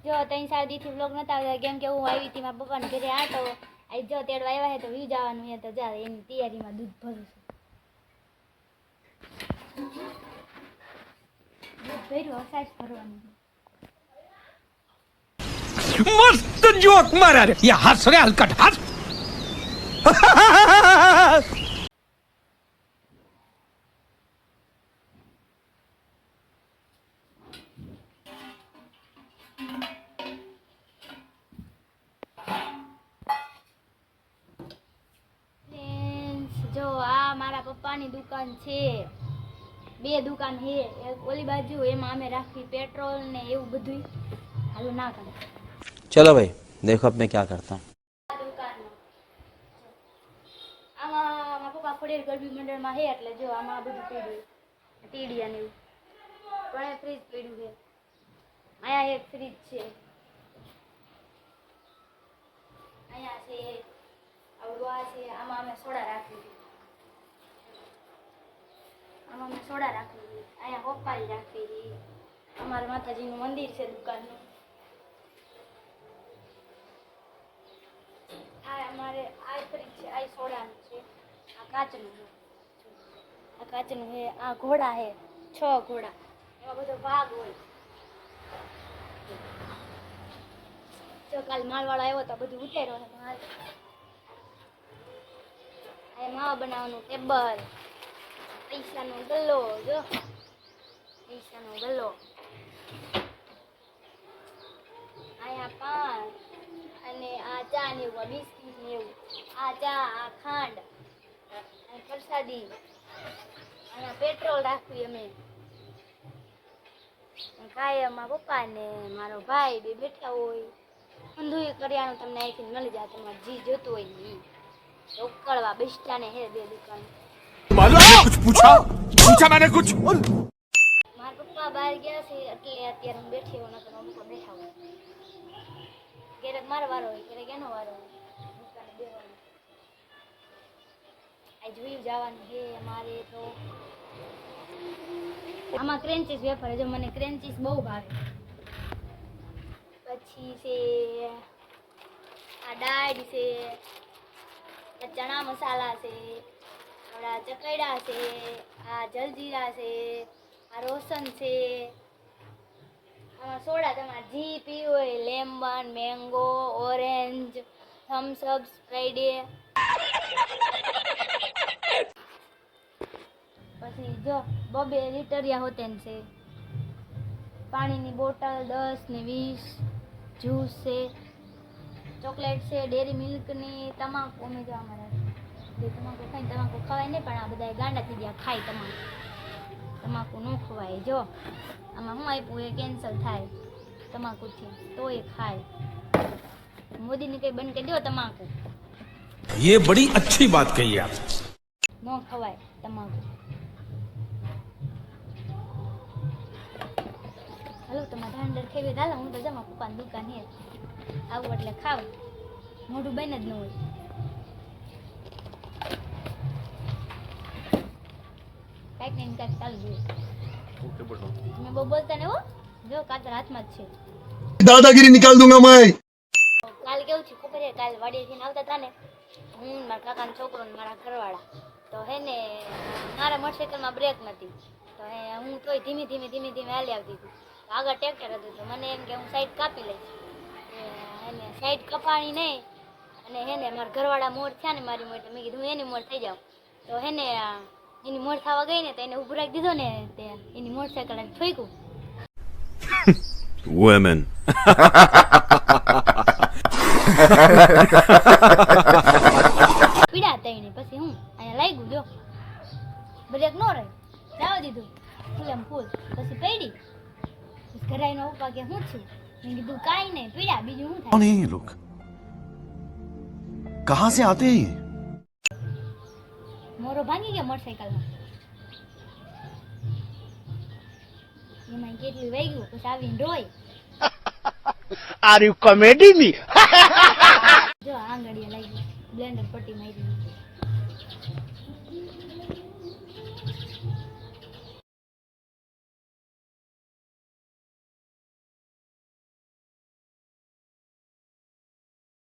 જો 3-4 દી થી વ્લોગ નતા આવતા કેમ કે હું આવી હતી મારા પપ્પાને ઘરે આટો આજ જો તેડવા આવ્યા હે તો વ્યૂ જવાનું હે તો જા એની તૈયારીમાં દૂધ ભરું છું દૂધ ભર્યું સાઈઝ ભરવાનું मस्त जोक मारा रे ये हंस रे हलकट हंस જો આ મારા પપ્પાની દુકાન છે બે દુકાન છે એક ઓલી બાજુ એમાં અમે રાખી પેટ્રોલ ને એવું બધું હાલો ના કરે चलो भाई देखो अब मैं क्या करता हूँ આમાં મારા પપ્પા ફળેર ગરબી મંડળમાં છે એટલે જો આમાં બધું પડ્યું ટીડિયા ને એવું પણ ફ્રીજ પડ્યું છે અહીંયા એક ફ્રીજ છે અહીંયા છે આવડું આ છે આમાં અમે સોડા રાખી આમાં અમે સોડા રાખી અહીંયા પપ્પાની રાખી અમારા માતાજીનું મંદિર છે દુકાનનું આ અમારે આ ફ્રીજ છે આ સોડાનું છે આ કાચનું છે આ ઘોડા છે 6 ઘોડા એમાં બધો ભાગ હોય જો કાલ માલવાળો આવ્યો તો બધું ઉતાર્યો છે માલ આ માવા બનાવવાનું ટેબલ પૈસાનો ગલ્લો જો પૈસાનો ગલ્લો અહીંયા પાન અને આ ચા ને એવું બિસ્કિટ ને એવું આ ચા આ ખાંડ અને પ્રસાદી અહીંયા પેટ્રોલ રાખવી અમે કાયમાં પપ્પા ને મારો ભાઈ બે બેઠા હોય અંધુય કરિયાણું તમને અહીંથી મળી જાય તમારે જી જોતું હોય ને ઉકળવા બેસતા ને હે બે દુકાન कुछ पूछा मैंने कुछ મારા પપ્પા બહાર ગયા છે એટલે અત્યારે હું બેઠી હોઉં નકર હું પપ્પા બેઠા હોય ક્યારેક મારો વારો હોય ક્યારેક એનો વારો હોય દુકાને બેવાનું આ જોયું જવાનું છે અમારે તો આમાં ક્રેન્ચીસ વેફર જો મને ક્રેન્ચીસ બહુ ભાવે પછી છે આ દાળ છે આ ચણા મસાલા છે આપણા ચકડા છે આ જલજીરા છે આ રોશન છે આમાં સોડા તમારે જી પીવું હોય lemon mango orange Thums Up Sprite પછી જો 2 લીટરિયા હોતેન છે પાણીની બોટલ 10 ને 20 જ્યુસ છે ચોકલેટ છે ડેરી મિલ્કની તમાકુ અમે જો અમારા તમાકુ ખાઈને તમાકુ ખવાય નહીં પણ આ બધા ગાંડા થઈ ગયા ખાય તમાકુ ન ખવાય જો આમાં હું આપ્યું એ કેન્સલ થાય તમાકુથી તો એ ખાય મોદીને કંઈ બંધ કરી દો તમાકુ ये बड़ी अच्छी बात कही आप ન ખવાય તમાકુ હાલો તમારે ધાંડર ખેવી હાલો હું તો જમા પપ્પાની દુકાન હે આવું એટલે ખાવ મોઢું બન જ ન હોય કાંઈક ને કાંઈક ચાલુ જોઈએ તમે બહુ બોલતા ને હો જો કાતર હાથમાં જ છે दादागिरी निकाल दूंगा मैं કાલ કેવું છે ખબર છે કાલ વાડીએથી આવતા હતા ને હું મારા કાકાનો છોકરો ને મારા ઘરવાળા તો હે ને મારા મોટરસાઇકલમાં બ્રેક નથી તો હે હું તોય ધીમે ધીમે હાલી આવતી હતી આગળ ટ્રેક્ટર હતું તો મને એમ કે હું સાઈડ કાપી લઈશ એને સાઈડ કપાણી નહીં અને હે ને મારા ઘરવાળા મોર થયા ને મારી મોર મેં કીધું હું એની મોર થઈ જાઉં તો હે ને એની મોર થવા ગઈ ને તો એને ઊભું રાખી દીધો ને તે એની મોટરસાઇકલ ઠોક્યું women પીડા તઈને પછી હું અહીંયા લાગ્યું જો બ્રેક નો રહી જવા દીધું ફૂલમ ફૂલ પછી પડી પછી ઘરાઈનો ઉપા કે હું છું મેં કીધું કાંઈ નહીં પીડા બીજું શું થાય कौन है ये लोग कहाँ से आते हैं ये મોરો ભાંગી ગયો મોટરસાઇકલમાં એમાં કેટલું વાગ્યું પછી આવીને Roy Are you comedy me? જો આંગળીએ લાગી બ્લેન્ડર પટ્ટી મારી